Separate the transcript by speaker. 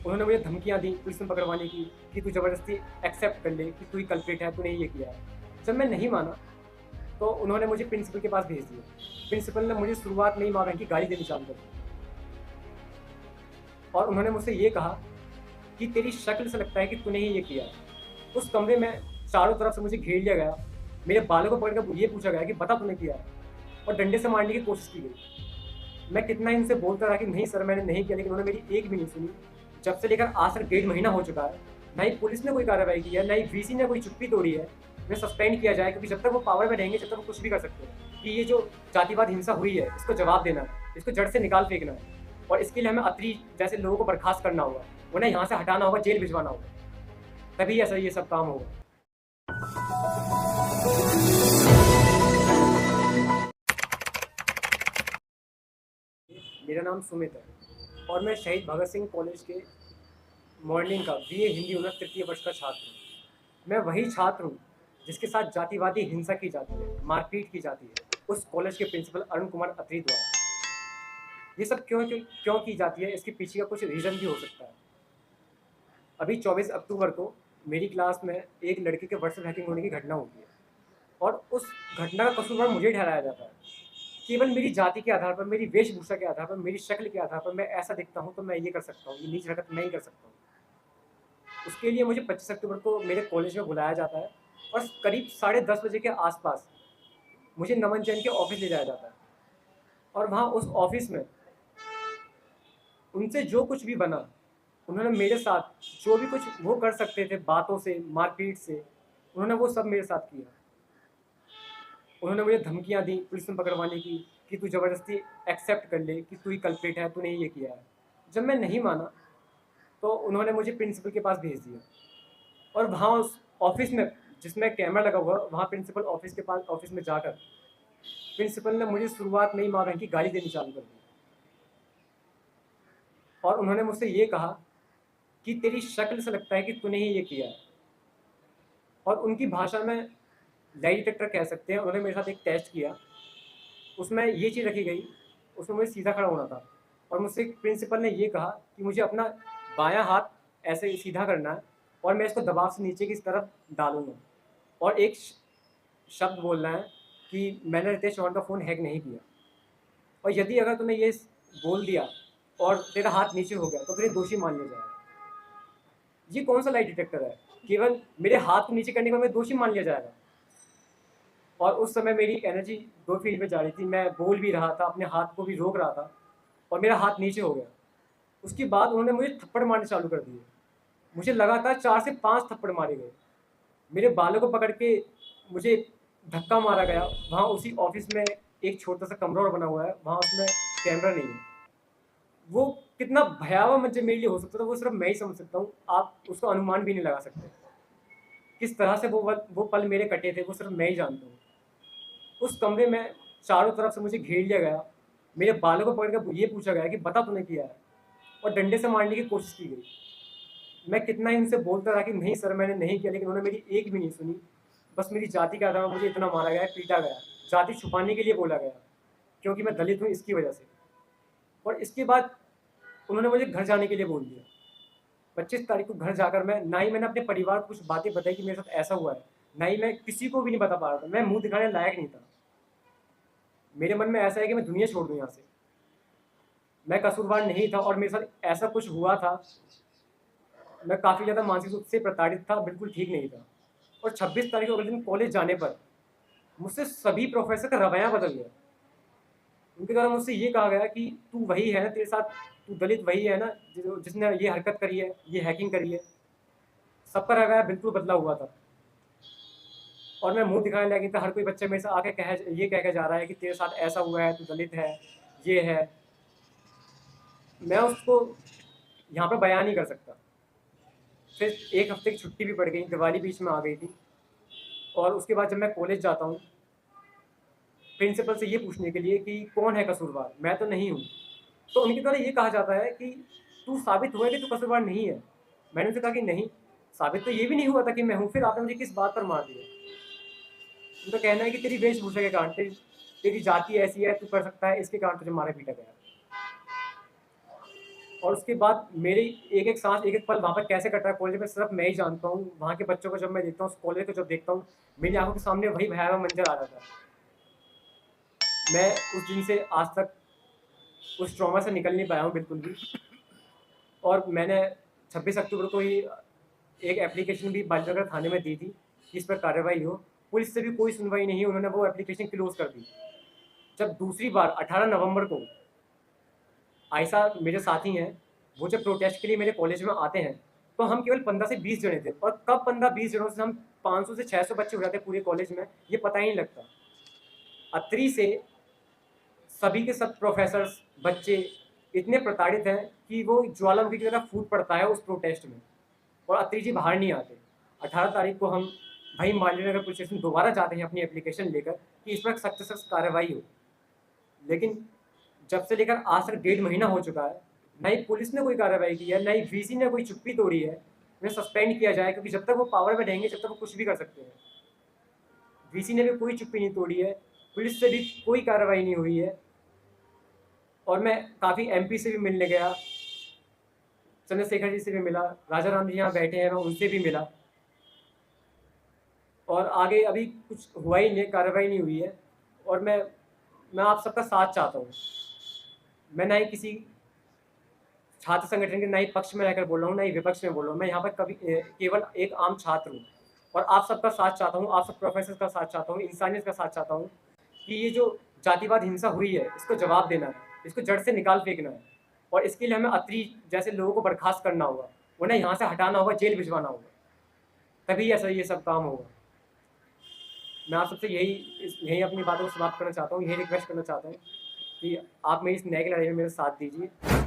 Speaker 1: उन्होंने मुझे धमकियाँ दी पुलिस में पकड़वाने की कि तू ज़बरदस्ती एक्सेप्ट कर ले कि तू ही कल्प्रिट है, तूने ये किया है। जब मैं नहीं माना, तो उन्होंने मुझे प्रिंसिपल के पास भेज दिया। प्रिंसिपल ने मुझे शुरुआत में ही माँ-बहन की गाली देनी चालू कर दी और उन्होंने मुझसे ये कहा कि तेरी शक्ल से लगता है कि तूने ही ये किया है। उस कमरे में चारों तरफ से मुझे घेर लिया गया। मेरे बालों को पकड़ कर ये पूछा गया कि बता तूने किया है, और डंडे से मारने की कोशिश की गई। मैं कितना इनसे बोलता रहा कि नहीं सर मैंने नहीं किया, लेकिन उन्होंने मेरी एक भी नहीं सुनी। जब से लेकर आज तक 1.5 महीना हो चुका है, ना ही पुलिस ने कोई कार्रवाई की है, ना ही वीसी ने कोई चुप्पी तोड़ी है। उन्हें सस्पेंड किया जाए, क्योंकि जब तक वो पावर में रहेंगे, जब तक वो कुछ भी कर सकते हैं। कि ये जो जातिवाद हिंसा हुई है, इसको जवाब देना है, इसको जड़ से निकाल फेंकना है, और इसके लिए हमें अत्री जैसे लोगों को बर्खास्त करना होगा, उन्हें यहाँ से हटाना होगा, जेल भिजवाना होगा, तभी ऐसा ये सब काम होगा। मेरा नाम सुमित है और मैं शहीद भगत सिंह कॉलेज के मॉर्निंग का बीए हिंदी ऑनर्स तृतीय वर्ष का छात्र हूँ। मैं वही छात्र हूँ जिसके साथ जातिवादी हिंसा की जाती है, मारपीट की जाती है उस कॉलेज के प्रिंसिपल अरुण कुमार अत्री द्वारा। ये सब क्यों क्यों क्यों की जाती है, इसके पीछे का कुछ रीज़न भी हो सकता है। अभी 24 अक्टूबर को मेरी क्लास में एक लड़के के व्हाट्सएप हैकिंग होने की घटना होती है, और उस घटना का कसूरवार मुझे ठहराया जाता है। केवल मेरी जाति के आधार पर, मेरी वेशभूषा के आधार पर, मेरी शक्ल के आधार पर मैं ऐसा दिखता हूँ तो मैं ये कर सकता हूँ, ये नीच हरकत मैं ही कर सकता हूँ। उसके लिए मुझे 25 अक्टूबर को मेरे कॉलेज में बुलाया जाता है, और करीब 10:30 बजे के आसपास मुझे नमन जैन के ऑफिस ले जाया जाता है। और वहाँ उस ऑफिस में उनसे जो कुछ भी बना, उन्होंने मेरे साथ जो भी कुछ वो कर सकते थे, बातों से, मारपीट से, उन्होंने वो सब मेरे साथ किया। उन्होंने मुझे धमकियाँ दी पुलिस में पकड़वाने की कि तू ज़बरदस्ती एक्सेप्ट कर ले कि तू ही कल्प्रिट है, तूने ये किया है। जब मैं नहीं माना, तो उन्होंने मुझे प्रिंसिपल के पास भेज दिया, और वहाँ उस ऑफिस में जिसमें कैमरा लगा हुआ, वहाँ प्रिंसिपल ऑफिस के पास ऑफिस में जाकर प्रिंसिपल ने मुझे शुरुआत में ही माँ बहन की गाली देनी चालू कर दी, और उन्होंने मुझसे ये कहा कि तेरी शक्ल से लगता है कि तूने ही ये किया है। और उनकी भाषा में लाई डिटेक्टर कह सकते हैं। उन्होंने मेरे साथ एक टेस्ट किया, उसमें ये चीज़ रखी गई, उसमें मुझे सीधा खड़ा होना था, और मुझसे प्रिंसिपल ने ये कहा कि मुझे अपना बायां हाथ ऐसे सीधा करना है, और मैं इसको दबाव से नीचे की तरफ डालूंगा, और एक शब्द बोलना है कि मैंने रितेश चौहान का फ़ोन हैक नहीं किया। और यदि अगर तूने ये बोल दिया और तेरा हाथ नीचे हो गया, तो तुझे दोषी मान लिया जाएगा। ये कौन सा लाई डिटेक्टर है? केवल मेरे हाथ को नीचे करने के बाद मैं दोषी मान लिया जाएगा। और उस समय मेरी एनर्जी दो फील्ड में जा रही थी, मैं बोल भी रहा था, अपने हाथ को भी रोक रहा था, और मेरा हाथ नीचे हो गया। उसके बाद उन्होंने मुझे थप्पड़ मारने चालू कर दिए। मुझे लगातार 4 से 5 थप्पड़ मारे गए। मेरे बालों को पकड़ के मुझे धक्का मारा गया। वहाँ उसी ऑफिस में एक छोटा सा कमरा और बना हुआ है, वहाँ उसमें कैमरा नहीं है। वो कितना भयावह मंजर मेरे लिए हो सकता था, वो सिर्फ मैं ही समझ सकता हूँ, आप उसका अनुमान भी नहीं लगा सकते। किस तरह से वो पल मेरे कटे थे, वो सिर्फ मैं ही जानता हूँ। उस कमरे में चारों तरफ से मुझे घेर लिया गया। मेरे बालों को पकड़ कर ये पूछा गया कि बता तूने किया है, और डंडे से मारने की कोशिश की गई। मैं कितना इनसे बोलता रहा कि नहीं सर मैंने नहीं किया, लेकिन उन्होंने मेरी एक भी नहीं सुनी। बस मेरी जाति के आधार पर मुझे इतना मारा गया, पीटा गया, जाति छुपाने के लिए बोला गया, क्योंकि मैं दलित हूँ इसकी वजह से। और इसके बाद उन्होंने मुझे घर जाने के लिए बोल दिया। 25 तारीख को घर जाकर ना ही मैंने अपने परिवार को कुछ बातें बताई कि मेरे साथ ऐसा हुआ है, ना ही मैं किसी को भी नहीं बता पा रहा था। मैं मुंह दिखाने लायक नहीं था। मेरे मन में ऐसा है कि मैं दुनिया छोड़ दूँ यहाँ से। मैं कसूरवार नहीं था, और मेरे साथ ऐसा कुछ हुआ था। मैं काफ़ी ज़्यादा मानसिक रूप से प्रताड़ित था, बिल्कुल ठीक नहीं था। और 26 तारीख को अगले दिन कॉलेज जाने पर मुझसे सभी प्रोफेसर का रवैया बदल गया। उनके द्वारा मुझसे ये कहा गया कि तू वही है ना, तेरे साथ तू दलित वही है ना जिसने ये हरकत करी है, ये हैकिंग करी है। सबका रवैया बिल्कुल बदला हुआ था, और मैं मुंह दिखाने लगी था। हर कोई बच्चा मेरे से आके ये कह के जा रहा है कि तेरे साथ ऐसा हुआ है, तू दलित है, ये है। मैं उसको यहाँ पर बयान नहीं कर सकता। फिर एक हफ्ते की छुट्टी भी पड़ गई, दिवाली बीच में आ गई थी। और उसके बाद जब मैं कॉलेज जाता हूँ प्रिंसिपल से ये पूछने के लिए कि कौन है कसूरवार, मैं तो नहीं हूँ, तो उनके द्वारा ये कहा जाता है कि तू साबित हुआ है कि तू कसूरवार नहीं है। मैंने उनसे कहा कि नहीं, साबित तो ये भी नहीं हुआ था कि मैं हूँ, फिर आपने मुझे किस बात पर मार दिया। उनका कहना है कि तेरी वेशभूषा के कारण, तेरी जाति ऐसी है, तू कर सकता है, इसके कारण तुझे मारा पीटा गया। और उसके बाद मेरी एक एक सांस एक एक पल वहाँ पर कैसे कट रहा है कॉलेज में सिर्फ मैं ही जानता हूँ। वहाँ के बच्चों को जब मैं देखता हूँ, उस कॉलेज को जब देखता हूँ, मेरी आंखों के सामने वही भयावह मंजर आ रहा था। मैं उस दिन से आज तक उस ट्रॉमा से निकल नहीं पाया हूँ बिल्कुल भी। और मैंने 26 अक्टूबर को ही एक एप्लीकेशन भी बालीनगर थाने में दी थी कि इस पर कार्रवाई हो। पुलिस से भी कोई सुनवाई नहीं, उन्होंने वो एप्लीकेशन क्लोज कर दी। जब दूसरी बार 18 नवंबर को आयशा मेरे साथी हैं, वो जब प्रोटेस्ट के लिए मेरे कॉलेज में आते हैं, तो हम केवल 15 से 20 जने थे। और कब 15-20 जनों से हम 500 से 600 बच्चे हो जाते पूरे कॉलेज में, ये पता ही नहीं लगता। अत्री से सभी के सब प्रोफेसर्स, बच्चे इतने प्रताड़ित हैं कि वो ज्वालामुखी की तरह फूट पड़ता है उस प्रोटेस्ट में, और अत्री जी बाहर नहीं आते। 18 तारीख को हम भाई माल्यनगर पुलिस स्टेशन दोबारा जाते हैं अपनी एप्लीकेशन लेकर कि इस पर सख्त से सख्त कार्रवाई हो। लेकिन जब से लेकर आज तक 1.5 महीना हो चुका है, ना ही पुलिस ने कोई कार्रवाई की है, ना ही वीसी ने कोई चुप्पी तोड़ी है। उन्हें सस्पेंड किया जाए, क्योंकि जब तक वो पावर में रहेंगे जब तक वो कुछ भी कर सकते हैं। वीसी ने भी कोई चुप्पी नहीं तोड़ी है, पुलिस से भी कोई कार्रवाई नहीं हुई है। और मैं काफ़ी एमपी से भी मिलने गया, चंद्रशेखर जी से भी मिला, राजा राम जी यहाँ बैठे हैं, मैं उनसे भी मिला, और आगे अभी कुछ हुआ ही नहीं, कार्रवाई नहीं हुई है। और मैं आप सबका साथ चाहता हूँ। मैं ना ही किसी छात्र संगठन के ना ही पक्ष में रहकर बोल रहा हूँ, ना ही विपक्ष में बोल रहा हूँ। मैं यहाँ पर कभी केवल एक आम छात्र हूँ, और आप सबका साथ चाहता हूँ, आप सब प्रोफेसर का साथ चाहता हूँ, इंसानियत का साथ चाहता हूँ कि ये जो जातिवाद हिंसा हुई है इसको जवाब देना है, इसको जड़ से निकाल फेंकना है। और इसके लिए हमें अत्री जैसे लोगों को बर्खास्त करना होगा, उन्हें यहाँ से हटाना होगा, जेल भिजवाना होगा, तभी ऐसा ये सब काम होगा। मैं आप सबसे यही अपनी बातों को समाप्त करना चाहता हूँ, यही रिक्वेस्ट करना चाहता हूँ कि आप मेरी इस न्याय की लड़ाई में मेरा साथ दीजिए।